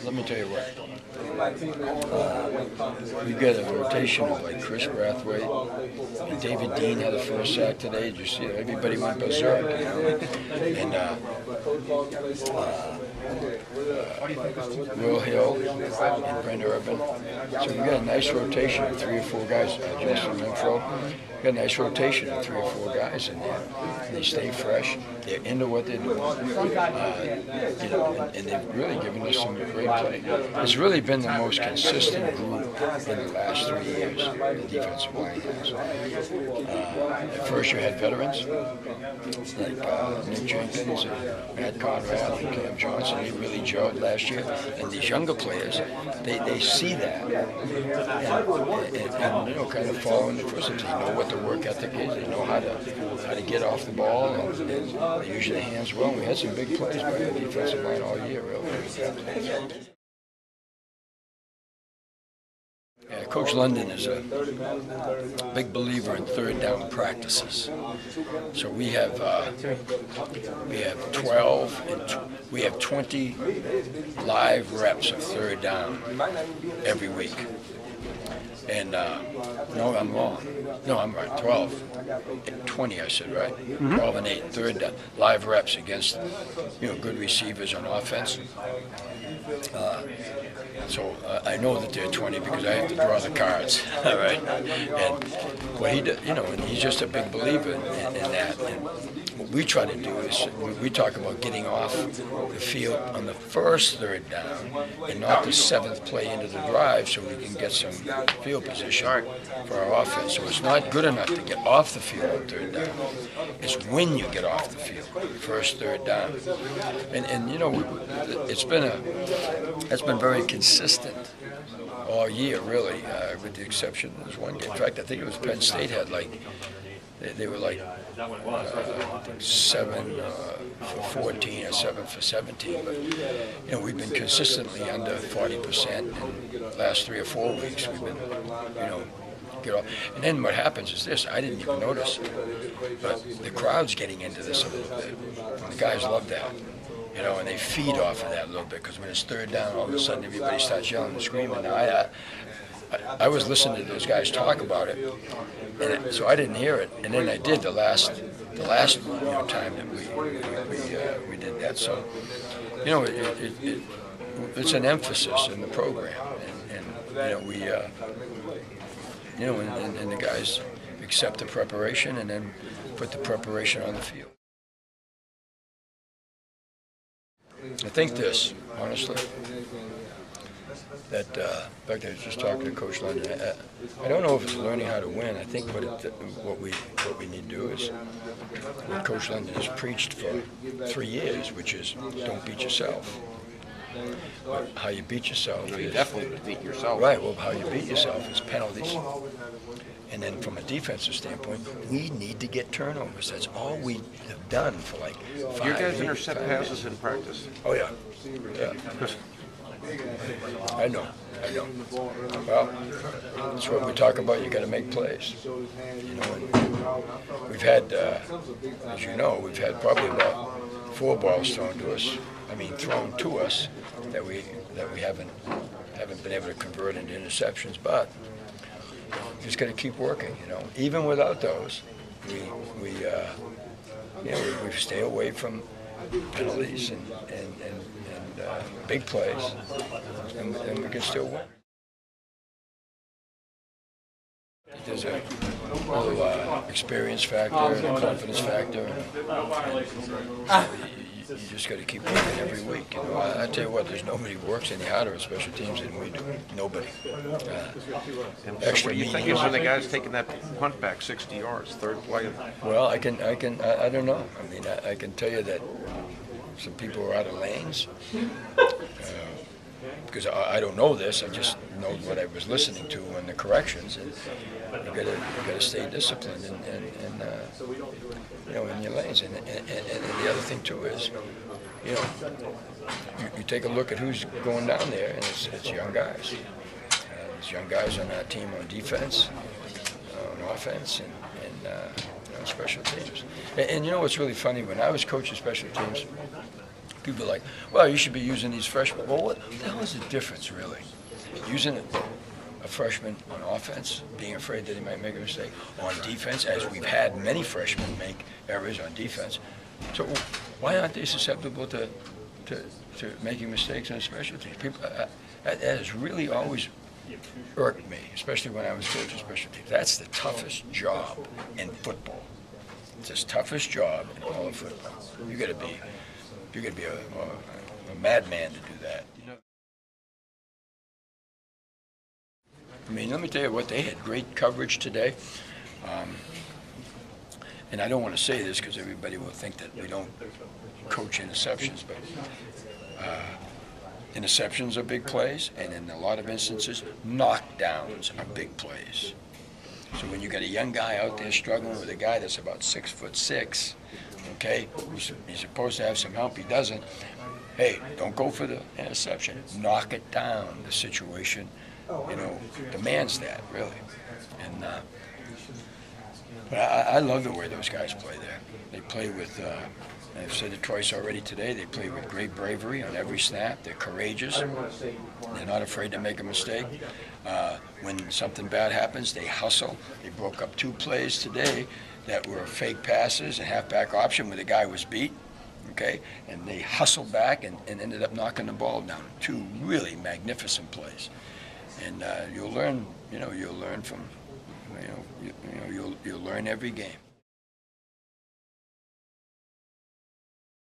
Let me tell you what. We got a rotation of like Chris Brathwaite and David Dean had a first sack today. Did you see it? Everybody went berserk, you know. And Will Hill and Brent Urban. So we got a nice rotation of 3 or 4 guys. Just from info, we got a nice rotation of 3 or 4 guys in there. And they stay fresh. They're into what they're doing. You know, and they've really given us some great play. It's really been the most consistent group in the last 3 years. The defensive line has. At first, you had veterans like Nick Jenkins and Matt Conrad and Cam Johnson. They really gelled last year. And these younger players, they see that and you know, kind of follow in the footsteps. They know what the work ethic is. They know how to get off the ball and they use their hands well. And we had some big plays by the defensive line all year, really. Yeah, Coach London is a big believer in third down practices. So we have 12 and we have 20 live reps of third down every week. And no, I'm wrong. No, I'm right. 12, 20, I said, right? 12 and 8, third down, live reps against, you know, good receivers on offense. So I know that they're 20 because I have to draw the cards, all right? And what he does, you know, and he's just a big believer in that. And what we try to do is we talk about getting off the field on the first third down and not the 7th play into the drive, so we can get some field position for our offense. So it's not good enough to get off the field on third down. It's when you get off the field, first third down. And you know, it's been very consistent all year, really, with the exception of this one game. In fact, I think it was Penn State had like, they were like 7 for 14 or 7 for 17. But, you know, we've been consistently under 40% in the last 3 or 4 weeks. We've been, you know, get off. And then what happens is this, I didn't even notice, but the crowd's getting into this a little bit. And the guys love that. You know, and they feed off of that a little bit because when it's third down, all of a sudden everybody starts yelling and screaming. Now, I was listening to those guys talk about it, and so I didn't hear it. And then I did the last you know, time that we did that. So, you know, it's an emphasis in the program, and you know, we you know, and the guys accept the preparation and then put the preparation on the field. I think this, honestly, that, in fact, I was just talking to Coach London. I don't know if it's learning how to win. I think what we need to do is what Coach London has preached for 3 years, which is don't beat yourself. But how you beat yourself you definitely beat yourself. Right, well, how you beat yourself is penalties. And then from a defensive standpoint, we need to get turnovers. That's all we have done for like 5 Your guys years. intercept passes in practice. Oh, yeah. Yeah. I know. Well, that's what we talk about. You got to make plays. You know, and we've had, as you know, we've had probably about 4 balls thrown to us. I mean, thrown to us that we haven't been able to convert into interceptions. But we just got to keep working. You know, even without those, we stay away from penalties and big plays, and we can still win. There's a little experience factor and a confidence factor. You just got to keep working every week. You know, I tell you what, there's nobody who works any harder at special teams than we do. Nobody. And so what do you think is when the guy's taking that punt back 60 yards, third play? Well, I don't know. I mean, I can tell you that some people are out of lanes. Because I don't know this, I just know what I was listening to in the corrections, and you gotta stay disciplined and you know, in your lanes. And the other thing too is, you know, you take a look at who's going down there, and it's young guys. There's young guys on that team on defense, on offense, and you know, special teams. And you know what's really funny? When I was coaching special teams, People are like, well, you should be using these freshmen. Well, what the hell is the difference, really? Using a freshman on offense, being afraid that he might make a mistake, on defense, as we've had many freshmen make errors on defense. So why aren't they susceptible to making mistakes on special teams? People, that has really always irked me, especially when I was coaching special teams. That's the toughest job in football. It's the toughest job in all of football. You got to be a madman to do that. I mean, let me tell you what, they had great coverage today. And I don't want to say this because everybody will think that we don't coach interceptions, but interceptions are big plays, and in a lot of instances, knockdowns are big plays. So when you got a young guy out there struggling with a guy that's about 6'6", okay, he's supposed to have some help, he doesn't. Hey, don't go for the interception. Knock it down. The situation, demands that, really. And but I love the way those guys play there. They play with, I've said it twice already today, they play with great bravery on every snap. They're courageous. They're not afraid to make a mistake. When something bad happens, they hustle. They broke up 2 plays today that were fake passes and halfback option where the guy was beat, okay? And they hustled back and ended up knocking the ball down. 2 really magnificent plays. And you'll learn, you'll learn from, you'll learn every game.